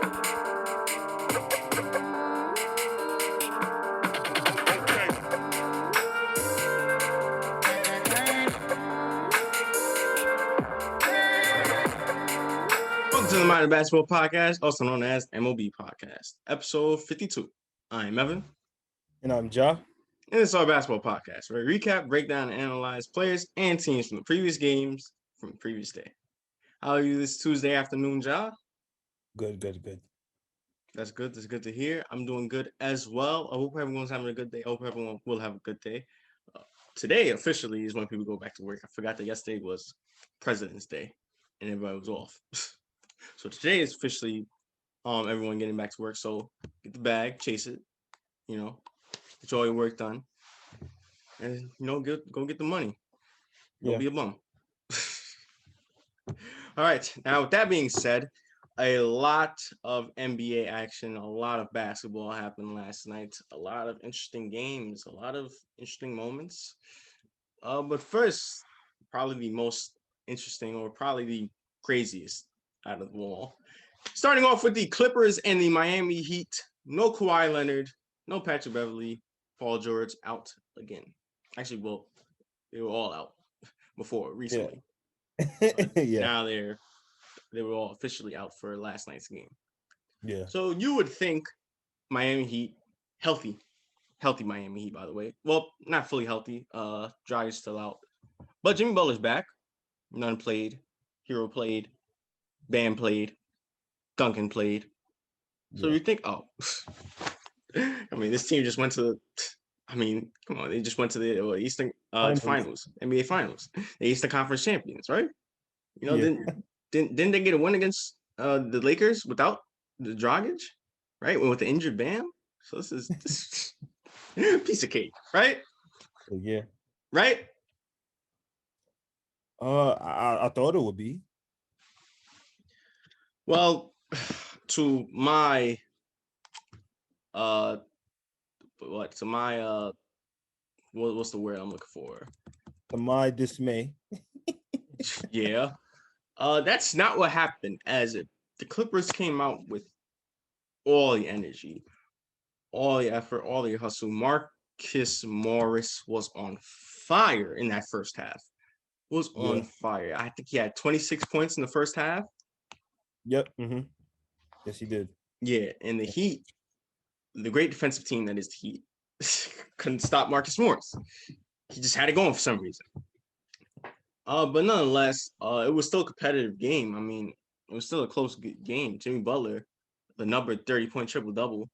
Welcome to the Modern Basketball Podcast, also known as M.O.B Podcast, episode 52. I'm Evan. And I'm Ja. And this is our basketball podcast, where we recap, break down, and analyze players and teams from the previous games from the previous day. How are you this Tuesday afternoon, Ja? Good. That's good. That's good to hear. I'm doing good as well. I hope everyone's having a good day. I hope everyone will have a good day. Today, officially, is when people go back to work. I forgot that yesterday was President's Day, and everybody was off. So today is officially everyone getting back to work. So get the bag, chase it, get all your work done, and go get the money. Don't be a bum. All right. Now, with that being said, a lot of NBA action, a lot of basketball happened last night, a lot of interesting games, a lot of interesting moments. But first, probably the most interesting or probably the craziest out of them all. Starting off with the Clippers and the Miami Heat. No Kawhi Leonard, no Patrick Beverley, Paul George out again. Actually, well, they were all out before recently. Yeah. Now they were all officially out for last night's game. Yeah. So you would think Miami Heat, healthy Miami Heat, by the way. Well, not fully healthy. Dry is still out. But Jimmy Butler's back. Nunn played. Hero played. Bam played. Duncan played. So you think, I mean, this team just went to come on, they just went to the Eastern Finals, NBA Finals, the Eastern Conference champions, right? Didn't they get a win against the Lakers without the Dragic, right? With the injured Bam. So this is piece of cake, right? Yeah. Right? I thought it would be. Well, to my what's the word I'm looking for? To my dismay. Yeah. That's not what happened. As the Clippers came out with all the energy, all the effort, all the hustle. Marcus Morris was on fire in that first half. On fire. I think he had 26 points in the first half. Yep. Mm-hmm. Yes, he did. Yeah, and the Heat, the great defensive team that is the Heat, couldn't stop Marcus Morris. He just had it going for some reason. But nonetheless, it was still a competitive game. I mean, it was still a close game. Jimmy Butler, the number 30-point triple-double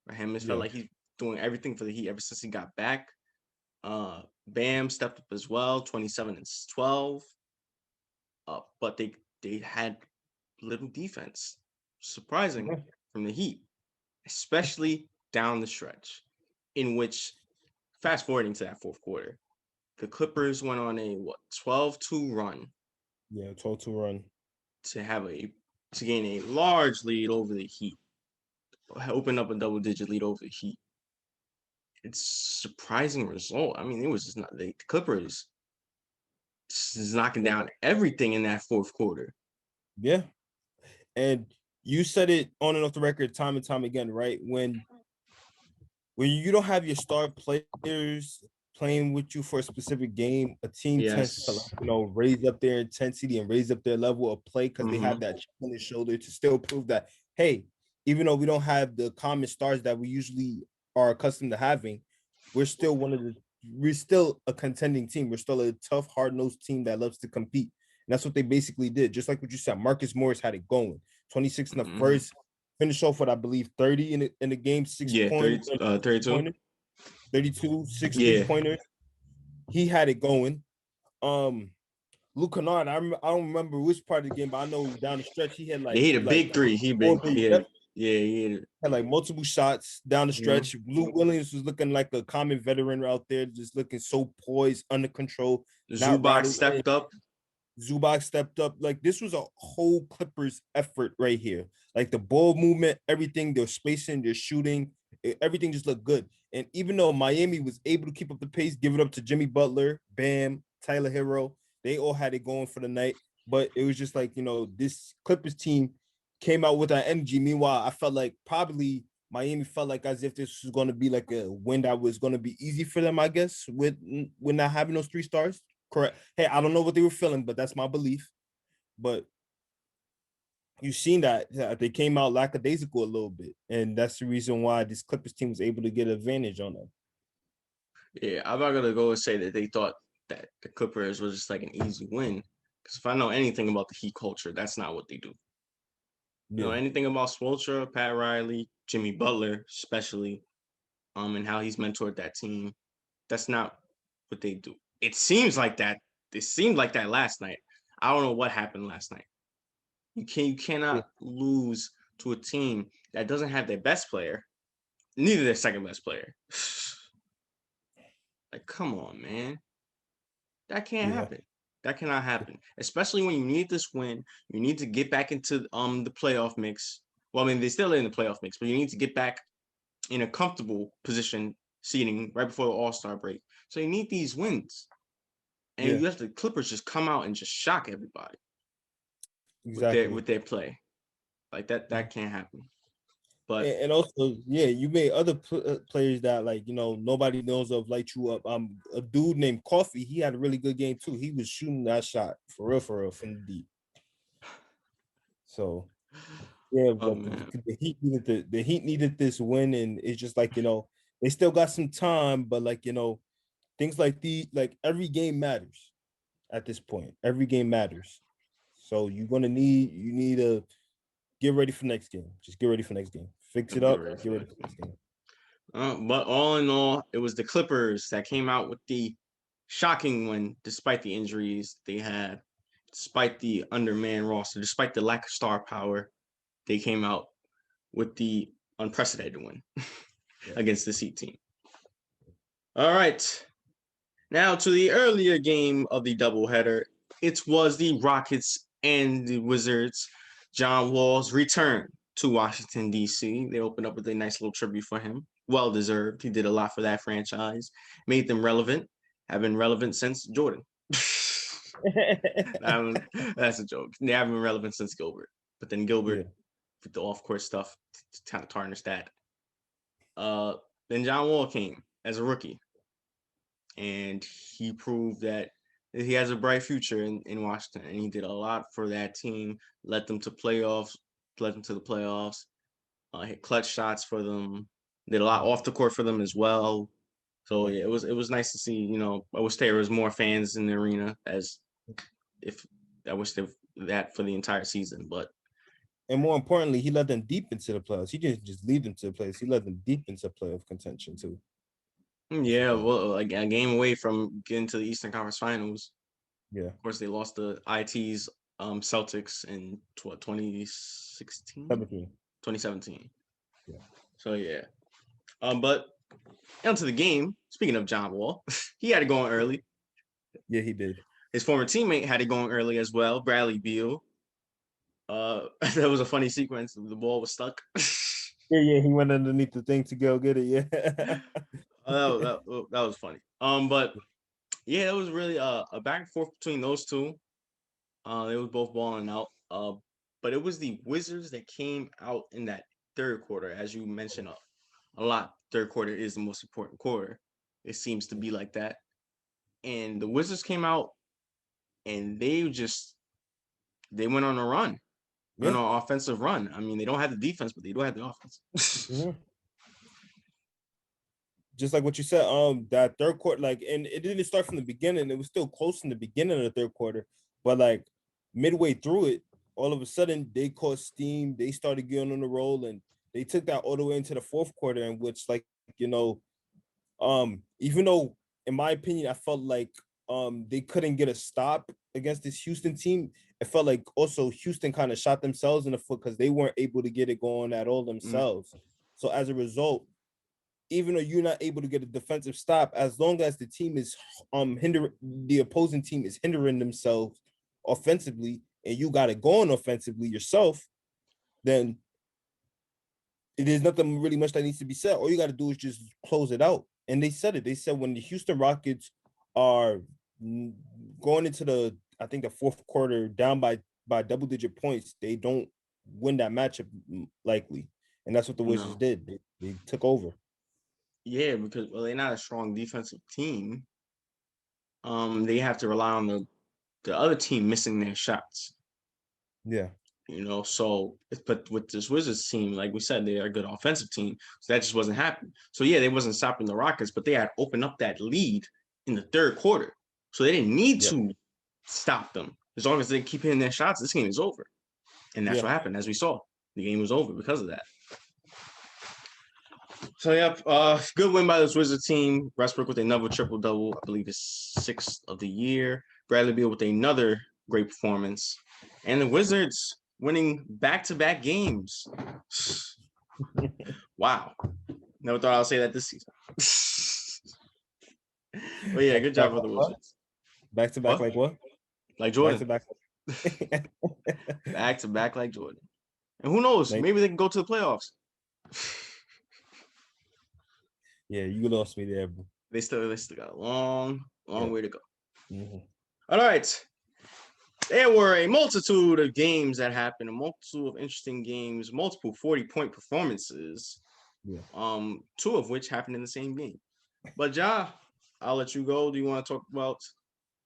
for him. It felt like he's doing everything for the Heat ever since he got back. Bam stepped up as well, 27 and 12. But they had little defense, surprising from the Heat, especially down the stretch, in which, fast forwarding to that fourth quarter, the Clippers went on a 12-2 run. Yeah, 12-2 run to gain a large lead over the Heat. Open up a double-digit lead over the Heat. It's a surprising result. I mean, it was just not the Clippers just knocking down everything in that fourth quarter. Yeah. And you said it on and off the record time and time again, right? When you don't have your star players playing with you for a specific game, a team tends to raise up their intensity and raise up their level of play because they have that chip on their shoulder to still prove that, hey, even though we don't have the common stars that we usually are accustomed to having, we're still a contending team. We're still a tough, hard-nosed team that loves to compete. And that's what they basically did. Just like what you said, Marcus Morris had it going. 26 in the first, finish off with, I believe, 30 in the game, 6 points. 32. 32, 6 3-pointers. He had it going. Luke Kennard, I don't remember which part of the game, but I know down the stretch he had he hit a big three. He had like multiple shots down the stretch. Lou Williams was looking like a common veteran out there, just looking so poised, under control. Zubac stepped up. Like, this was a whole Clippers effort right here. Like, the ball movement, everything, their spacing, their shooting, everything just looked good. And even though Miami was able to keep up the pace, give it up to Jimmy Butler, Bam, Tyler Hero, they all had it going for the night. But it was just like, this Clippers team came out with that energy. Meanwhile, I felt like probably Miami felt like as if this was going to be like a win that was going to be easy for them, I guess, with not having those 3 stars. Correct. Hey, I don't know what they were feeling, but that's my belief. But you've seen that they came out lackadaisical a little bit, and that's the reason why this Clippers team was able to get advantage on them. Yeah, I'm not gonna go and say that they thought that the Clippers was just like an easy win. Because if I know anything about the Heat culture, that's not what they do. You know anything about Spoelstra, Pat Riley, Jimmy Butler, especially, and how he's mentored that team. That's not what they do. It seems like that. It seemed like that last night. I don't know what happened last night. You cannot lose to a team that doesn't have their best player, neither their second best player. Like, come on, man. That can't happen. That cannot happen. Especially when you need this win. You need to get back into the playoff mix. Well, I mean, they're still in the playoff mix, but you need to get back in a comfortable position seating right before the All-Star break. So you need these wins. And you have the Clippers just come out and just shock everybody with their play. Like that can't happen. But and also, you made other players that like nobody knows of light you up. A dude named Coffee, he had a really good game too. He was shooting that shot for real from the deep. So but the Heat needed this win, and it's just like they still got some time, but like things like every game matters at this point. Every game matters. So you need to get ready for next game. Just get ready for next game. Fix it up. Get ready for next game. But all in all, it was the Clippers that came out with the shocking win, despite the injuries they had, despite the undermanned roster, despite the lack of star power. They came out with the unprecedented win against the Heat team. All right. Now to the earlier game of the doubleheader. It was the Rockets and the Wizards. John Wall's return to Washington, D.C. They opened up with a nice little tribute for him. Well deserved. He did a lot for that franchise. Made them relevant. Have been relevant since Jordan. That's a joke. They haven't been relevant since Gilbert. But then Gilbert, with the off-court stuff, kind of tarnished that. Then John Wall came as a rookie. And he proved that he has a bright future in Washington. And he did a lot for that team, led them to the playoffs, hit clutch shots for them, did a lot off the court for them as well. So yeah, it was nice to see. I wish there was more fans in the arena, I wish that for the entire season. But and more importantly, he led them deep into the playoffs. He didn't just lead them to the playoffs; he led them deep into playoff contention too. Yeah, well, like a game away from getting to the Eastern Conference Finals. Yeah, of course they lost the IT's Celtics in 2017. Yeah. So yeah. But onto the game. Speaking of John Wall, he had it going early. Yeah, he did. His former teammate had it going early as well, Bradley Beal. That was a funny sequence. The ball was stuck. Yeah, he went underneath the thing to go get it. Yeah. that was funny. But yeah, it was really a back and forth between those two. They was both balling out. But it was the Wizards that came out in that third quarter, as you mentioned a lot. Third quarter is the most important quarter. It seems to be like that. And the Wizards came out and they went on a run. On an offensive run. I mean, they don't have the defense, but they do have the offense. Just like what you said, that third quarter, and it didn't start from the beginning. It was still close in the beginning of the third quarter, but like midway through it, all of a sudden they caught steam. They started getting on the roll, and they took that all the way into the fourth quarter, in which, even though, in my opinion, I felt like they couldn't get a stop against this Houston team. It felt like also Houston kind of shot themselves in the foot because they weren't able to get it going at all themselves. So as a result, even though you're not able to get a defensive stop, as long as the team is the opposing team is hindering themselves offensively, and you got it going offensively yourself, then there's nothing really much that needs to be said. All you got to do is just close it out. And they said it. They said when the Houston Rockets are going into the fourth quarter down by double-digit points, they don't win that matchup likely, and that's what the Wizards No. did. They took over. Yeah, because they're not a strong defensive team. They have to rely on the other team missing their shots. Yeah, So but with this Wizards team, like we said, they are a good offensive team, so that just wasn't happening. So yeah, they wasn't stopping the Rockets, but they had opened up that lead in the third quarter, so they didn't need yep, to stop them. As long as they keep hitting their shots, this game is over, and that's yeah. what happened. As we saw, the game was over because of that. So yep, good win by this Wizards team. Westbrook with another triple double, I believe it's sixth of the year. Bradley Beal with another great performance, and the Wizards winning back-to-back games. Wow, never thought I'd say that this season. But yeah, Back to good back job for like the what? Wizards. Back to back What? like what? Like Back to Jordan, back. back to back like Jordan. And who knows? Like, Maybe they can go to the playoffs. yeah, you lost me there, bro. They still got a long Yeah. way to go. Mhm. All right. There were a multitude of games that happened, a multitude of interesting games, multiple 40-point performances, Yeah. two of which happened in the same game. But Ja, I'll let you go. Do you want to talk about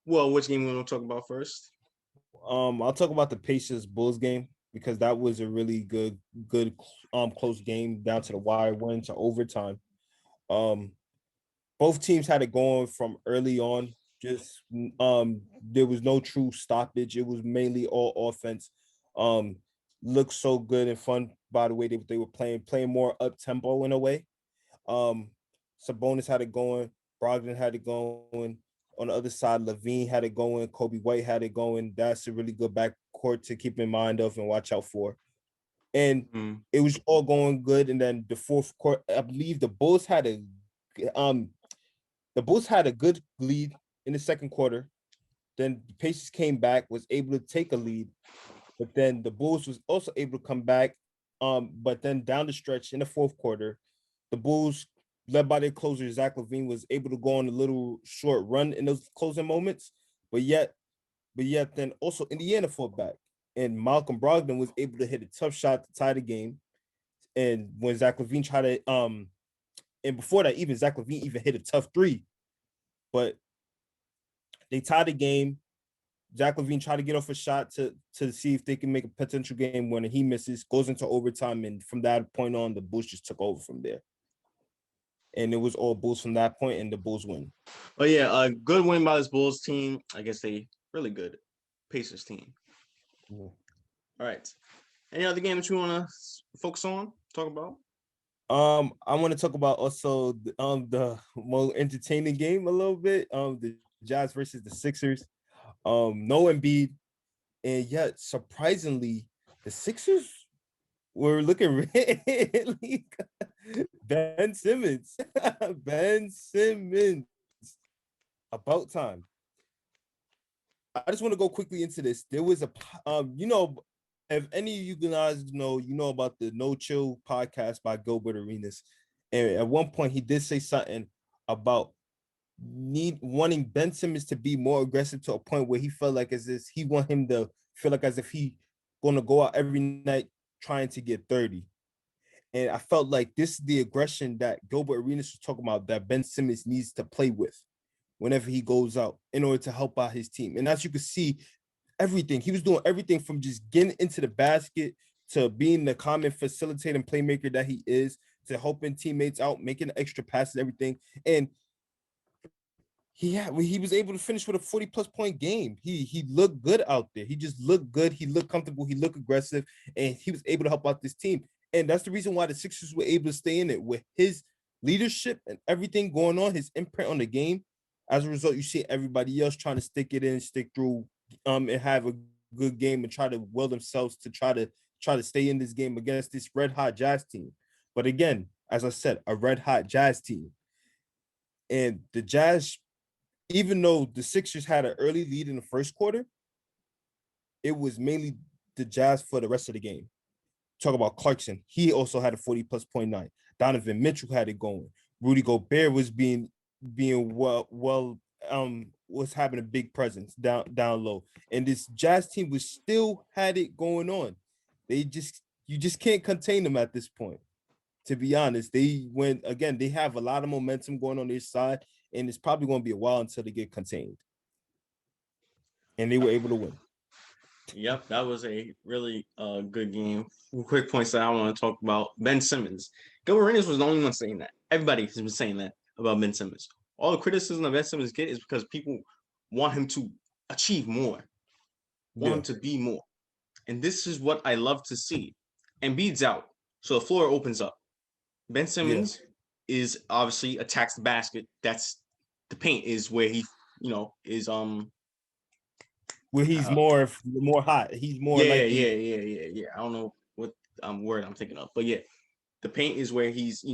which game we want to talk about first? I'll talk about the Pacers Bulls game because that was a really good close game down to the wire, went to overtime. Um, both teams had it going from early on. Just there was no true stoppage. It was mainly all offense. Um, Looked so good and fun by the way they were playing more up tempo in a way. Um, Sabonis had it going. Brogdon had it going. On the other side, Levine had it going. Kobe White had it going. That's a really good backcourt to keep in mind of and watch out for. And Mm. it was all going good. And then the fourth quarter, I believe um the Bulls had a good lead in the second quarter. Then the Pacers came back, was able to take a lead, but then the Bulls was also able to come back. But then down the stretch in the fourth quarter, the Bulls, led by their closer Zach LaVine, was able to go on a little short run in those closing moments. But yet, then also Indiana fought back, and Malcolm Brogdon was able to hit a tough shot to tie the game. And when Zach LaVine tried and before that, even Zach LaVine even hit a tough three, but they tied the game. Zach LaVine tried to get off a shot to see if they can make a potential game winner. He misses, goes into overtime, and from that point on, the Bulls just took over from there. And it was all Bulls from that point, and the Bulls win. But yeah, a good win by this Bulls team. I guess they really good Pacers team. Yeah. All right. Any other game that you want to focus on, talk about? I want to talk about also the more entertaining game a little bit. The Jazz versus the Sixers. No Embiid, and yet surprisingly, the Sixers were looking really good. Ben Simmons. Ben Simmons. About time. I just want to go quickly into this. There was if any of you guys know about the No Chill podcast by Gilbert Arenas. And at one point he did say something about wanting Ben Simmons to be more aggressive to a point where he felt like as if he want him to feel like as if he gonna go out every night trying to get 30. And I felt like this is the aggression that Gilbert Arenas was talking about that Ben Simmons needs to play with whenever he goes out in order to help out his team. And as you can see, everything he was doing, everything from just getting into the basket to being the common facilitating playmaker that he is, to helping teammates out, making extra passes, everything. And he was able to finish with a 40+ point game. He looked good out there. He just looked good. He looked comfortable. He looked aggressive, and he was able to help out this team. And that's the reason why the Sixers were able to stay in it with his leadership and everything going on, his imprint on the game. As a result, you see everybody else trying to stick it in, stick through, and have a good game and try to will themselves to try to stay in this game against this red hot Jazz team. But again, as I said, a red hot Jazz team. And the Jazz, even though the Sixers had an early lead in the first quarter, it was mainly the Jazz for the rest of the game. Talk about Clarkson. He also had a 40+ point night. Donovan Mitchell had it going. Rudy Gobert was being was having a big presence down low. And this Jazz team was still had it going on. You just can't contain them at this point. To be honest, they have a lot of momentum going on their side, and it's probably going to be a while until they get contained. And they were able to win. Yep, that was a really good game. Quick points that I want to talk about. Ben Simmons. Gilbert Arenas was the only one saying that. Everybody has been saying that about Ben Simmons. All the criticism that Ben Simmons get is because people want him to achieve more, want him to be more. And this is what I love to see. Embiid's out, so the floor opens up. Ben Simmons is obviously attacks the basket. That's the paint is where he, is where he's more hot. He's more yeah. I don't know what word I'm thinking of, but yeah, the paint is where he's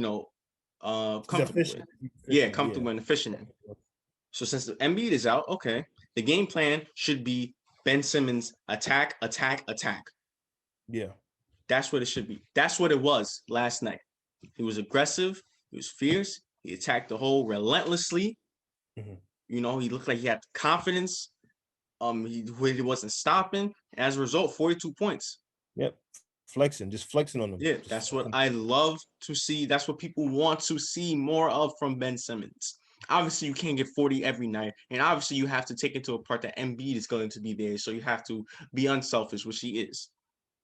comfortable with. Yeah, comfortable and efficient in. So since the Embiid is out, okay, the game plan should be Ben Simmons attack. Yeah, that's what it should be. That's what it was last night. He was aggressive. He was fierce. He attacked the hole relentlessly. Mm-hmm. He looked like he had confidence. He wasn't stopping. As a result, 42 points. Yep. Just flexing on them. Yeah, that's what I love to see. That's what people want to see more of from Ben Simmons. Obviously, you can't get 40 every night. And obviously, you have to take into account that Embiid is going to be there. So you have to be unselfish, which he is.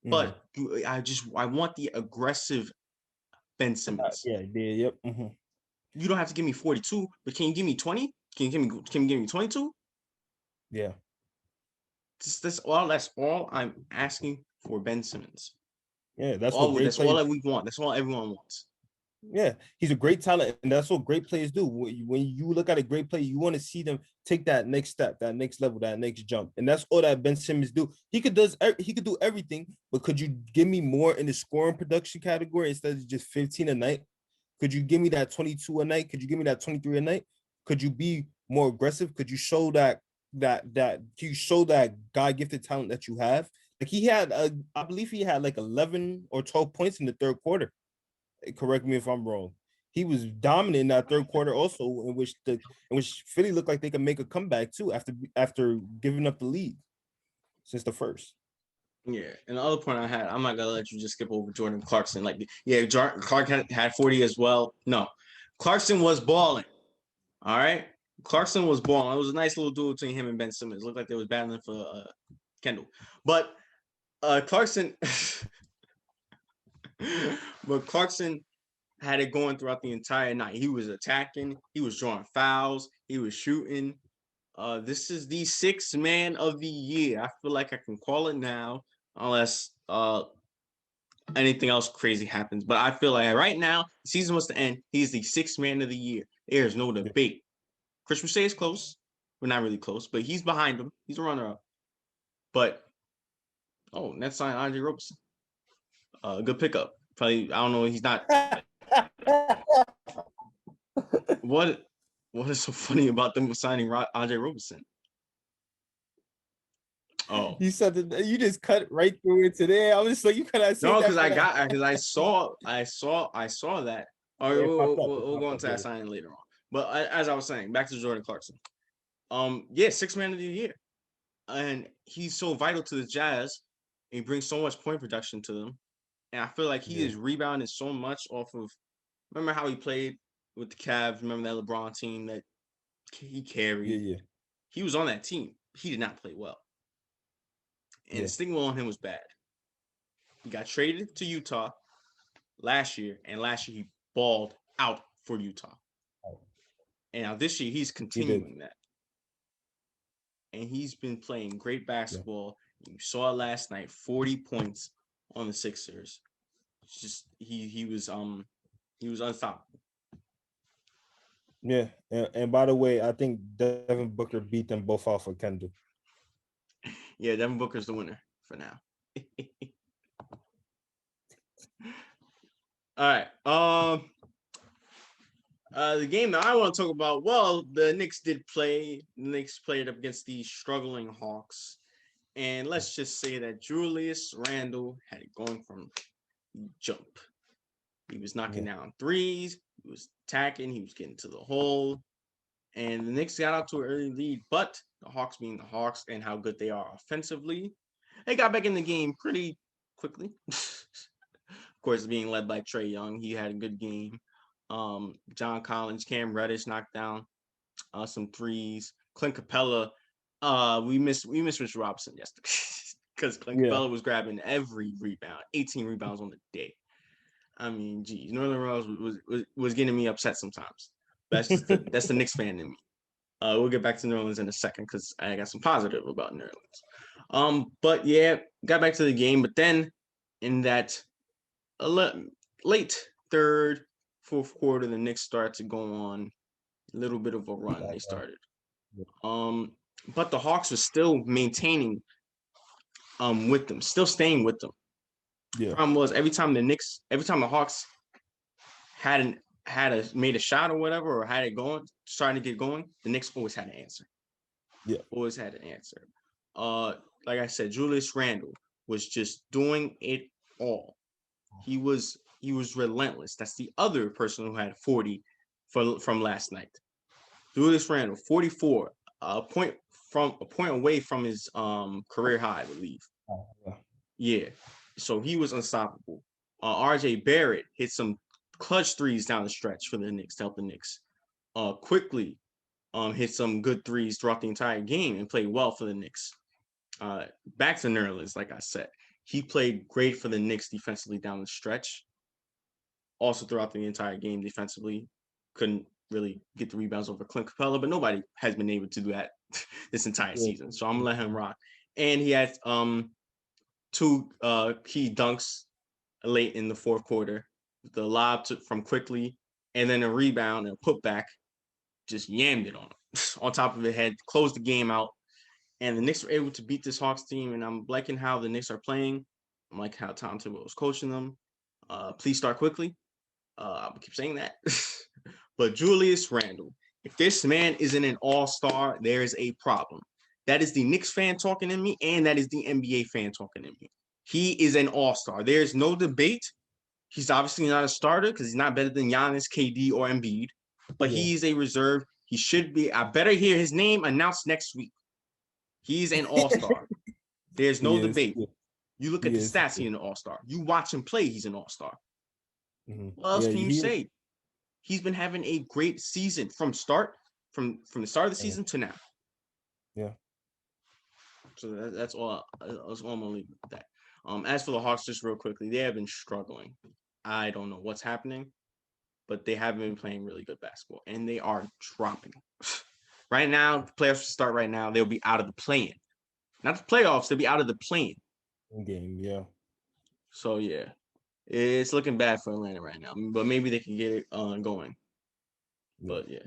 Mm-hmm. But I want the aggressive Ben Simmons. Yep. Mm-hmm. You don't have to give me 42, but can you give me 20? Can you give me 22? Yeah. That's all I'm asking for Ben Simmons. Yeah, that's all that we want. That's all everyone wants. Yeah, he's a great talent, and that's what great players do. When you look at a great player, you want to see them take that next step, that next level, that next jump, and that's all that Ben Simmons do. He could do everything, but could you give me more in the scoring production category instead of just 15 a night? Could you give me that 22 a night? Could you give me that 23 a night? Could you be more aggressive? Could you show that God gifted talent that you have? Like he had, I believe he had like 11 or 12 points in the third quarter. Correct me if I'm wrong. He was dominant in that third quarter, also in which Philly looked like they could make a comeback too after giving up the lead since the first. Yeah, and the other point I had, I'm not gonna let you just skip over Jordan Clarkson. Clark had 40 as well. No, Clarkson was balling. All right, Clarkson was balling. It was a nice little duel between him and Ben Simmons. It looked like they was battling for Kendall, but Clarkson. But Clarkson had it going throughout the entire night. He was attacking. He was drawing fouls. He was shooting. This is the sixth man of the year. I feel like I can call it now, unless anything else crazy happens. But I feel like right now, the season was to end. He's the sixth man of the year. There's no debate. Chris Boucher is close. We're not really close, but he's behind him. He's a runner-up. But Nets signed Andre Roberson. Good pickup. Probably, I don't know. He's not. What is so funny about them signing Andre Roberson? Oh, you said that you just cut right through it today. I was like, you could have said no, because I saw that. All right, we'll go into that signing later on. But as I was saying, back to Jordan Clarkson. Sixth man of the year, and he's so vital to the Jazz. He brings so much point production to them, and I feel like he is rebounding so much off of. Remember how he played with the Cavs? Remember that LeBron team that he carried? Yeah. He was on that team. He did not play well. And the stigma on him was bad. He got traded to Utah last year, and last year he balled out for Utah. And now this year he's continuing that. And he's been playing great basketball. Yeah. You saw it last night, 40 points on the Sixers. It's just he was unstoppable. Yeah, and by the way, I think Devin Booker beat them both out for Kendall. Yeah, Devin Booker's the winner for now. All right. The game that I want to talk about, well, the Knicks did play. The Knicks played up against the struggling Hawks. And let's just say that Julius Randle had it going from jump. He was knocking down threes. He was attacking. He was getting to the hole. And the Knicks got out to an early lead. But the Hawks being the Hawks and how good they are offensively, they got back in the game pretty quickly. Of course, being led by Trae Young, he had a good game. John Collins, Cam Reddish knocked down some threes. Clint Capella, we missed Mitchell Robinson yesterday because Clint Capella was grabbing every rebound, 18 rebounds on the day. I mean, geez, Northern Rose was getting me upset sometimes. That's just that's the Knicks fan in me. We'll get back to New Orleans in a second because I got some positive about New Orleans. But yeah, got back to the game. But then in that late third, fourth quarter, the Knicks start to go on a little bit of a run. They started. But the Hawks were still maintaining with them, still staying with them. Yeah. Problem was every time the Hawks made a shot or whatever, or had it going, starting to get going, the Knicks always had an answer. Yeah. Always had an answer. Like I said, Julius Randle was just doing it all. He was relentless. That's the other person who had 40 from last night. Julius Randle, 44, a point away from his career high, I believe. Yeah. So he was unstoppable. RJ Barrett hit some clutch threes down the stretch for the Knicks to help the Knicks. Quickly hit some good threes throughout the entire game and played well for the Knicks. Back to New Orleans, like I said, he played great for the Knicks defensively down the stretch. Also throughout the entire game defensively, couldn't really get the rebounds over Clint Capella, but nobody has been able to do that this entire season. So I'm gonna let him rock. And he had two key dunks late in the fourth quarter. The lob from Quickly, and then a rebound and a putback, just yammed it on him. On top of it, had closed the game out. And the Knicks were able to beat this Hawks team. And I'm liking how the Knicks are playing. I'm liking how Tom Thibodeau was coaching them. Please start quickly. I'll keep saying that. But Julius Randle, if this man isn't an all-star, there is a problem. That is the Knicks fan talking in me, and that is the NBA fan talking in me. He is an all-star. There's no debate. He's obviously not a starter because he's not better than Giannis, KD, or Embiid. But he's a reserve. He should be. I better hear his name announced next week. He's an all-star. There's no debate. You look at the stats, he's an all-star. You watch him play, he's an all-star. What else can you say? He's been having a great season from the start of the season to now. Yeah. So that's all. That's all I'm gonna leave with that. As for the Hawks, just real quickly, they have been struggling. I don't know what's happening, but they haven't been playing really good basketball, and they are dropping. Right now, the playoffs start right now. They'll be out of the play-in. Not the playoffs. They'll be out of the play-in game. Yeah. So yeah, it's looking bad for Atlanta right now. But maybe they can get it going. But yeah.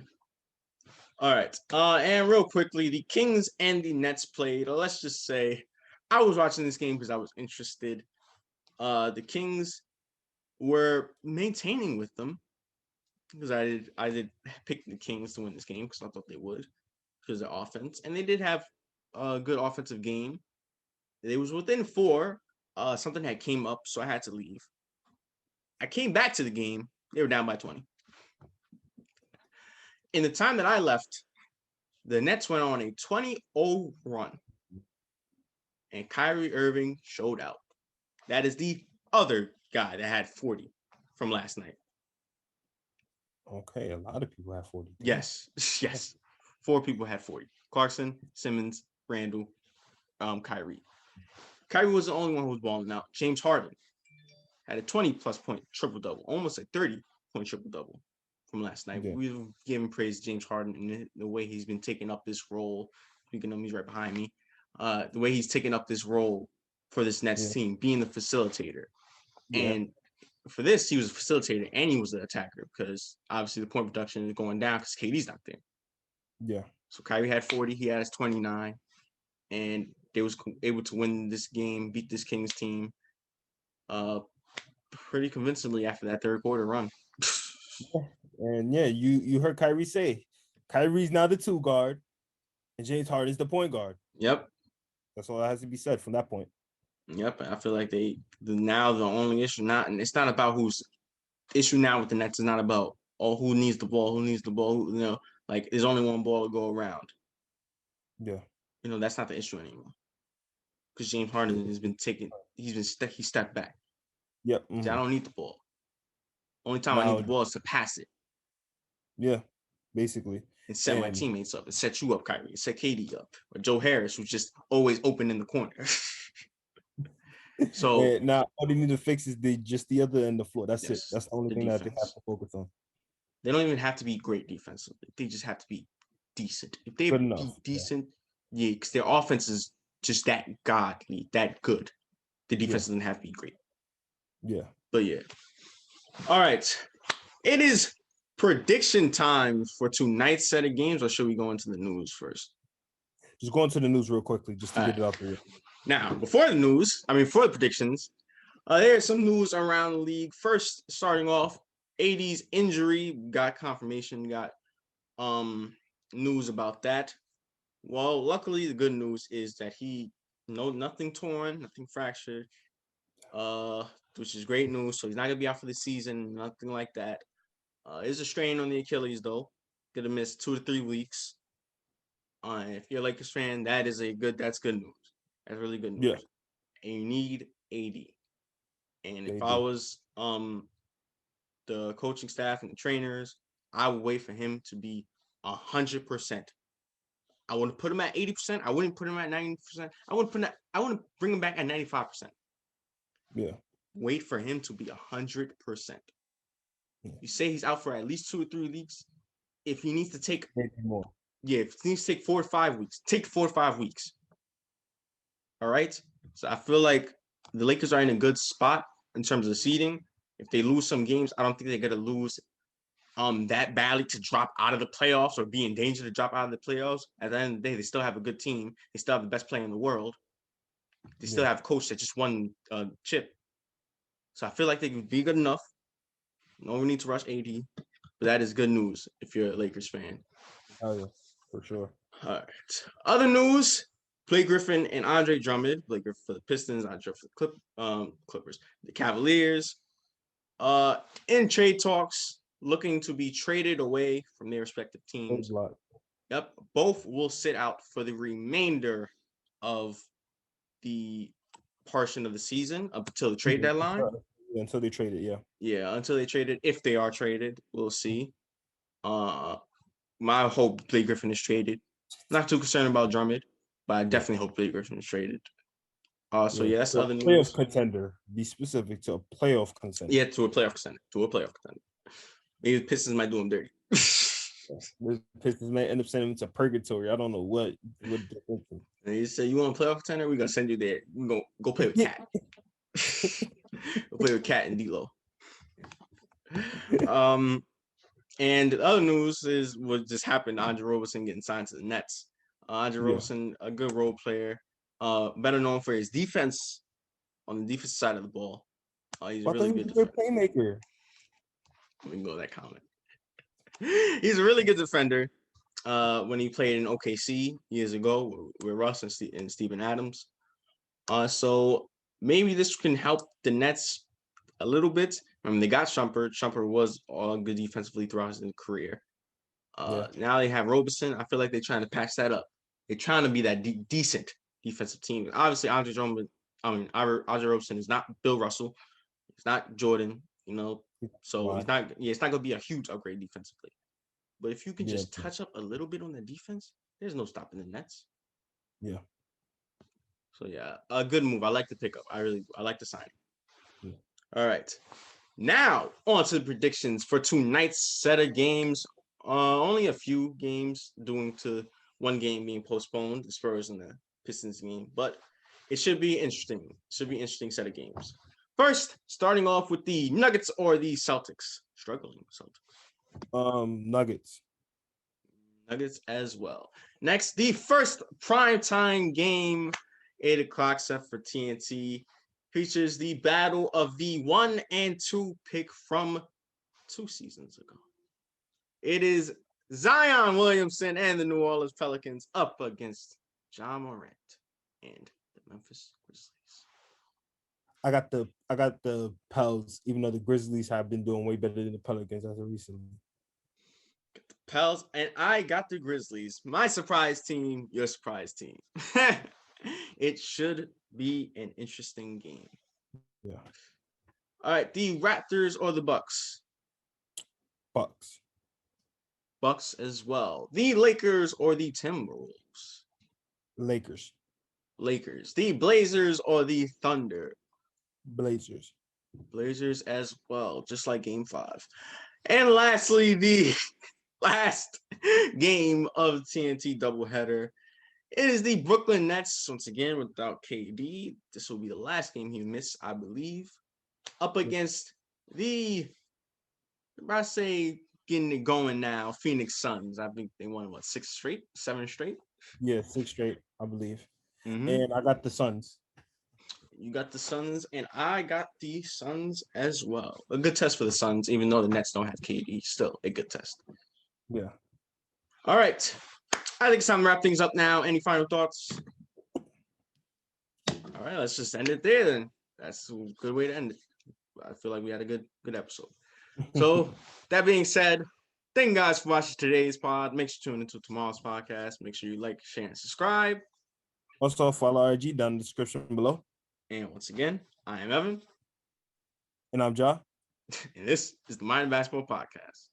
All right. And real quickly, the Kings and the Nets played. Let's just say, I was watching this game because I was interested. The Kings were maintaining with them because I did pick the Kings to win this game because I thought they would because of their offense, and they did have a good offensive game. They was within 4. Something had came up, so I had to leave. I came back to the game. They were down by 20. In the time that I left, the Nets went on a 20-0 run, and Kyrie Irving showed out. That is the other guy that had 40 from last night. Okay, a lot of people have 40. Yes. 4 people had 40. Clarkson, Simmons, Randall, Kyrie. Kyrie was the only one who was balling out. James Harden had a 20-plus point triple-double, almost a 30-point triple-double from last night. Yeah. We've given praise to James Harden and the way he's been taking up this role. Speaking of him, he's right behind me. The way he's taking up this role for this Nets team, being the facilitator. Yeah. And for this, he was a facilitator and he was an attacker because obviously the point production is going down because KD's not there. Yeah. So Kyrie had 40, he has 29, and they was able to win this game, beat this Kings team pretty convincingly after that third quarter run. And yeah, you heard Kyrie say, Kyrie's now the 2 guard, and James Harden is the point guard. Yep. That's all that has to be said from that point. Yep. I feel like now the only issue and it's not about who's issue now with the Nets is not about who needs the ball, like there's only one ball to go around. Yeah. That's not the issue anymore. because James Harden has been he stepped back. Yep. I don't need the ball. Only time I Now, need the ball is to pass it yeah, basically. and set my And teammates up and set you up, Kyrie, and set KD up, or Joe Harris, who's just always open in the corner. So and now all they need to fix is the other end of the floor. That's it. yes, That's the only the thing that they have defense. to focus on. They don't even have to be great defensively. They just have to be decent. If they Good be enough. decent, yeah, because their offense is just that godly, that good. The defense doesn't have to be great. Yeah. But yeah. All right. It is prediction time for tonight's set of games, or should we go into the news first? Just go into the news real quickly just to get it out there. Now, before the predictions, there's some news around the league. First, starting off, AD's injury, got confirmation, got news about that. Well, luckily, the good news is that nothing torn, nothing fractured, which is great news. So he's not gonna be out for the season, nothing like that. Is a strain on the Achilles though, gonna miss 2 to 3 weeks. If you're a Lakers fan, that's good news. That's really good news. Yeah. And you need AD. And if They I do. was the coaching staff and the trainers, I would wait for him to be 100%. I wouldn't put him at 80%. I wouldn't put him at 90%. I wouldn't bring him back at 95%. Yeah. Wait for him to be 100%. Yeah. You say he's out for at least 2 or 3 weeks. If he needs to take Maybe more. Yeah, if he needs to take 4 or 5 weeks, take 4 or 5 weeks. All right. So I feel like the Lakers are in a good spot in terms of seeding. If they lose some games, I don't think they're gonna lose that badly to drop out of the playoffs or be in danger to drop out of the playoffs. At the end of the day, they still have a good team. They still have the best player in the world. They still have a coach that just won a chip. So I feel like they can be good enough. No need to rush AD, but that is good news if you're a Lakers fan. Oh yeah, for sure. All right. Other news: Blake Griffin and Andre Drummond. Blake Griffin for the Pistons, Andre for the Clippers. The Cavaliers. In trade talks, looking to be traded away from their respective teams. Yep, both will sit out for the remainder of the portion of the season up until the trade deadline. Until they trade it, yeah. Yeah, until they trade it. If they are traded, we'll see. My hope Blake Griffin is traded. Not too concerned about Drummond, but I definitely hope Blake Griffin is traded. So yeah, that's other news. Playoff contender. Be specific to a playoff contender. Yeah, to a playoff contender. Maybe the Pistons might do him dirty. The Pistons may end up sending him to purgatory. I don't know what they're thinking. And he said, "You want a playoff contender? We're gonna send you there. You go play with Cat. Go play with Cat and D'Lo." And the other news is what just happened: Andre Roberson getting signed to the Nets. Andre Roberson, a good role player, better known for his defense on the defensive side of the ball. He's a really good playmaker. Let me go to that comment. He's a really good defender. When he played in OKC years ago with Russ and Steven Adams. So maybe this can help the Nets a little bit. I mean, they got Shumpert. Shumpert was all good defensively throughout his career. Now they have Roberson. I feel like they're trying to patch that up. They're trying to be that decent defensive team. Obviously, Andre Roberson is not Bill Russell. It's not Jordan, so it's not going to be a huge upgrade defensively. But if you can just touch up a little bit on the defense, there's no stopping the Nets. Yeah. So yeah, a good move. I like the pickup. I like the signing. Yeah. All right. Now on to the predictions for tonight's set of games. Only a few games due to one game being postponed, the Spurs and the Pistons game, but it should be interesting. Should be an interesting set of games. First, starting off with the Nuggets or the Celtics. Struggling Celtics. Nuggets. Nuggets as well. Next, the first primetime game, 8 o'clock set for TNT, features the battle of the 1 and 2 pick from 2 seasons ago. It is Zion Williamson and the New Orleans Pelicans up against Ja Morant and the Memphis Grizzlies. I got the Pels, even though the Grizzlies have been doing way better than the Pelicans as of recently. Got the Pels, and I got the Grizzlies. My surprise team, your surprise team. It should be an interesting game. Yeah. All right, the Raptors or the Bucks? Bucks. Bucks as well. The Lakers or the Timberwolves? Lakers. Lakers. The Blazers or the Thunder? Blazers. Blazers as well, just like game 5. And lastly, the last game of TNT doubleheader. It is the Brooklyn Nets, once again, without KD. This will be the last game he missed, I believe. Up against the, I say, getting it going now, Phoenix Suns. I think they won, 6 straight? 7 straight? Yeah, 6 straight, I believe. Mm-hmm. And I got the Suns. You got the Suns, and I got the Suns as well. A good test for the Suns, even though the Nets don't have KD. Still, a good test. Yeah. All right. I think it's time to wrap things up now. Any final thoughts? All right, let's just end it there then. That's a good way to end it. I feel like we had a good episode. So, that being said, thank you guys for watching today's pod. Make sure you tune into tomorrow's podcast. Make sure you like, share, and subscribe. Also, follow our IG down in the description below. And once again, I am Evan. And I'm Ja. And this is the Mind Basketball Podcast.